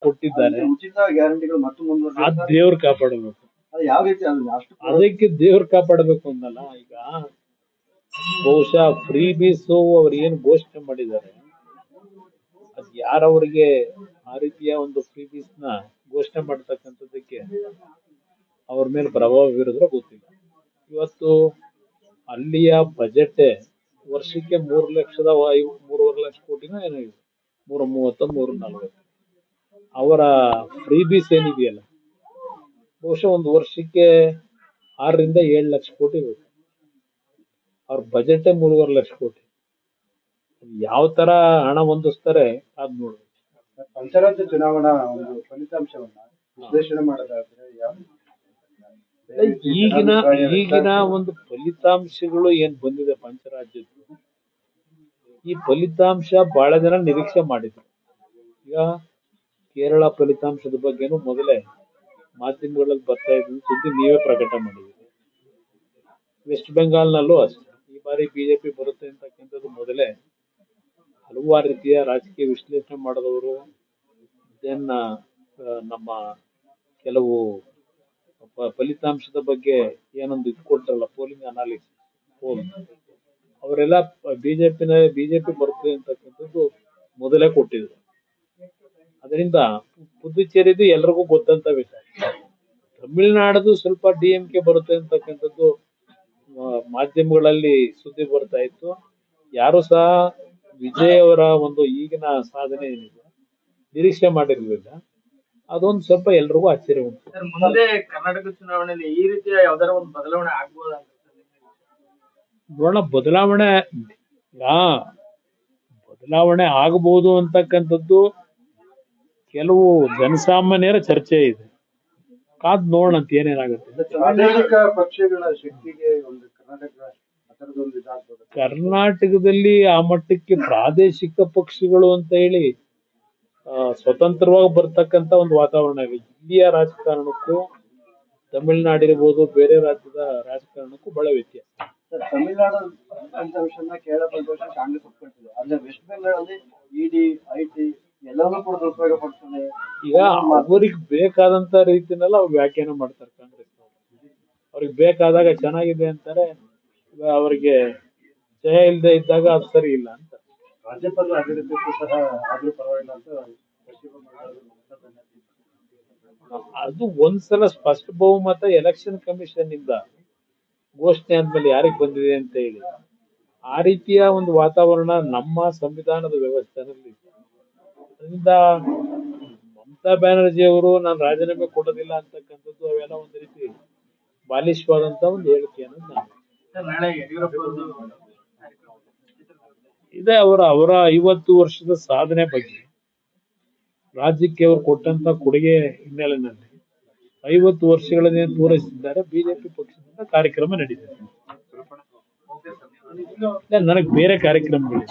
ಕೊಟ್ಟಿದ್ದಾರೆ. ಉಚಿತ ಗ್ಯಾರಂಟಿಗಳು ಮತ್ತು ಆ ದೇವ್ರು ಕಾಪಾಡಬೇಕು. ಯಾವ ರೀತಿ ಅದಕ್ಕೆ ದೇವ್ರು ಕಾಪಾಡಬೇಕು ಅಂದಲ್ಲ. ಈಗ ಬಹುಶಃ ಫ್ರೀ ಬೀಸು ಅವ್ರು ಏನ್ ಘೋಷಣೆ ಮಾಡಿದ್ದಾರೆ, ಅದ್ ಯಾರವ್ರಿಗೆ ಆ ರೀತಿಯ ಒಂದು ಫ್ರೀ ಬೀಸ್ ನ ಘೋಷಣೆ ಮಾಡ್ತಕ್ಕಂಥದ್ದಕ್ಕೆ ಅವ್ರ ಮೇಲೆ ಪ್ರಭಾವ ಬೀರಿದ್ರೆ ಗೊತ್ತಿಲ್ಲ. ಇವತ್ತು ಅಲ್ಲಿಯ ಬಜೆಟ್ ವರ್ಷಕ್ಕೆ 3,00,000 ಲಕ್ಷ ಕೋಟಿನ ಏನೋ ಇದೆ, 330 340. ಅವರ ಫ್ರೀ ಬೀಸ್ ಏನಿದೆಯಲ್ಲ, ಬಹುಶಃ ಒಂದು ವರ್ಷಕ್ಕೆ 6 ರಿಂದ 7 ಲಕ್ಷ ಕೋಟಿ ಬೇಕು. ಅವ್ರ ಬಜೆಟ್ 3.5 ಲಕ್ಷ ಕೋಟಿ. ಯಾವ ತರ ಹಣ ಹೊಂದಿಸ್ತಾರೆ ಅದ್ ನೋಡ್ಬೇಕು. ಪಂಚರಾಜ್ಯ ಚುನಾವಣಾ ಒಂದು ಫಲಿತಾಂಶವನ್ನ ವಿಶ್ಲೇಷಣೆ ಮಾಡೋದಾದ್ರೆ ಈಗಿನ ಒಂದು ಫಲಿತಾಂಶಗಳು ಏನ್ ಬಂದಿದೆ ಪಂಚರಾಜ್ಯದ್ದು, ಈ ಫಲಿತಾಂಶ ಬಹಳ ಜನ ನಿರೀಕ್ಷೆ ಮಾಡಿದ್ರು. ಈಗ ಕೇರಳ ಫಲಿತಾಂಶದ ಬಗ್ಗೆನೂ ಮೊದಲೇ ಮಾಧ್ಯಮಗಳಲ್ಲಿ ಬರ್ತಾ ಇದ್ದು ಸುದ್ದಿ ನೀವೇ ಪ್ರಕಟ ಮಾಡಿದ್ರಿ. ವೆಸ್ಟ್ ಬೆಂಗಾಲ್ನಲ್ಲೂ ಅಷ್ಟೇ ಈ ಬಾರಿ ಬಿಜೆಪಿ ಬರುತ್ತೆ ಅಂತಕ್ಕಂಥದ್ದು ಮೊದಲೇ ಹಲವಾರು ರೀತಿಯ ರಾಜಕೀಯ ವಿಶ್ಲೇಷಣೆ ಮಾಡಿದವರು, ನಮ್ಮ ಕೆಲವು ಫಲಿತಾಂಶದ ಬಗ್ಗೆ ಏನೊಂದು ಇಟ್ಕೊಟ್ರಲ್ಲ, ಪೋಲಿಂಗ್ ಅನಾಲಿಸಿಸ್ ಪೋಲ್, ಅವರೆಲ್ಲ ಬಿಜೆಪಿ ಬರುತ್ತೆ ಅಂತಕ್ಕಂಥದ್ದು ಮೊದಲೇ ಕೊಟ್ಟಿದ್ರು. ಅದರಿಂದ ಪುದುಚೇರಿದು ಎಲ್ರಿಗೂ ಗೊತ್ತಂತ ವಿಷಯ. ತಮಿಳುನಾಡದು ಸ್ವಲ್ಪ DMK ಬರುತ್ತೆ ಅಂತಕ್ಕಂಥದ್ದು ಮಾಧ್ಯಮಗಳಲ್ಲಿ ಸುದ್ದಿ ಬರ್ತಾ ಇತ್ತು. ಯಾರು ಸಹ ವಿಜಯ್ ಅವರ ಒಂದು ಈಗಿನ ಸಾಧನೆ ಏನಿದೆ ನಿರೀಕ್ಷೆ ಮಾಡಿರ್ಲಿಲ್ಲ. ಅದೊಂದು ಸ್ವಲ್ಪ ಎಲ್ರಿಗೂ ಆಶ್ಚರ್ಯ ಉಂಟು. ಮುಂದೆ ಕರ್ನಾಟಕ ಚುನಾವಣೆಯಲ್ಲಿ ಈ ರೀತಿಯ ಯಾವ್ದಾರ ಒಂದು ಬದಲಾವಣೆ ಆಗ್ಬೋದ? ನೋಡೋಣ, ಬದಲಾವಣೆ ಆಗಬಹುದು ಅಂತಕ್ಕಂಥದ್ದು ಕೆಲವು ಜನಸಾಮಾನ್ಯರ ಚರ್ಚೆ ಇದೆ. ಕಾದ್ ನೋಡೋಣ ಅಂತ ಏನೇನಾಗುತ್ತೆ. ಪ್ರಾದೇಶಿಕ ಪಕ್ಷಗಳ ಶಕ್ತಿಗೆ ಒಂದು ಕರ್ನಾಟಕದಲ್ಲಿ ಆ ಮಟ್ಟಕ್ಕೆ ಪ್ರಾದೇಶಿಕ ಪಕ್ಷಗಳು ಅಂತ ಹೇಳಿ ಸ್ವತಂತ್ರವಾಗಿ ಬರ್ತಕ್ಕಂಥ ಒಂದು ವಾತಾವರಣ ಇದೆ. ಇಲ್ಲಿಯ ರಾಜಕಾರಣಕ್ಕೂ ತಮಿಳುನಾಡಿರ್ಬೋದು, ಬೇರೆ ರಾಜ್ಯದ ರಾಜಕಾರಣಕ್ಕೂ ಬಹಳ ವ್ಯತ್ಯಾಸ. ತಮಿಳುನಾಡು ಫಲಿತಾಂಶನ ಕೇರಳ ಫಲಿತಾಂಶ ಕಾಂಗ್ರೆಸ್ ಒಪ್ಕೊಳ್ತಿದೆ, ಆದ್ರೆ ವೆಸ್ಟ್ ಬೆಂಗಾಳಲ್ಲಿ ED IT ಎಲ್ಲವನ್ನೂ ಕೂಡ ಉಪಯೋಗ ಪಡ್ತಾರೆ. ಈಗ ಅವ್ರಿಗೆ ಬೇಕಾದಂತ ರೀತಿನೆಲ್ಲ ಅವ್ರು ವ್ಯಾಖ್ಯಾನ ಮಾಡ್ತಾರೆ ಕಾಂಗ್ರೆಸ್. ಅವ್ರಿಗೆ ಬೇಕಾದಾಗ ಚೆನ್ನಾಗಿದೆ ಅಂತಾರೆ, ಅವರಿಗೆ ಜಯ ಇಲ್ಲದೆ ಇದ್ದಾಗ ಅದು ಸರಿ ಇಲ್ಲ ಅಂತ. ರಾಜ್ಯಪಾಲರ ಆಡಳಿತಕ್ಕೂ ಸಹ ಆದ್ರೂ ಪರವಾಗಿಲ್ಲ ಅಂತ ಅದು ಒಂದ್ಸಲ ಸ್ಪಷ್ಟ ಬಹುಮತ ಎಲೆಕ್ಷನ್ ಕಮಿಷನ್ ಇಂದ ಘೋಷಣೆ ಆದ್ಮೇಲೆ ಯಾರಿಗೆ ಬಂದಿದೆ ಅಂತ ಹೇಳಿ ಆ ರೀತಿಯ ಒಂದು ವಾತಾವರಣ ನಮ್ಮ ಸಂವಿಧಾನದ ವ್ಯವಸ್ಥೆನಲ್ಲಿ. ಅದರಿಂದ ಮಮತಾ ಬ್ಯಾನರ್ಜಿ ಅವರು ನಾನು ರಾಜೀನಾಮೆ ಕೊಡೋದಿಲ್ಲ ಅಂತಕ್ಕಂಥದ್ದು ಅವೆಲ್ಲ ಒಂದು ರೀತಿ ಬಾಲಿಶವಾದಂತ ಒಂದು ಹೇಳಿಕೆಯನ್ನು ಇದೆ. ಅವರ 50 ವರ್ಷದ ಸಾಧನೆ ಬಗ್ಗೆ, ರಾಜ್ಯಕ್ಕೆ ಅವರು ಕೊಟ್ಟಂತ ಕೊಡುಗೆ ಹಿನ್ನೆಲೆಯಲ್ಲಿ 50 ವರ್ಷಗಳನ್ನೇ ಪೂರೈಸಿದ್ದಾರೆ. ಬಿಜೆಪಿ ಪಕ್ಷದಿಂದ ಕಾರ್ಯಕ್ರಮ ನಡೀತಿದೆ. ನನಗೆ ಬೇರೆ ಕಾರ್ಯಕ್ರಮಗಳಿವೆ.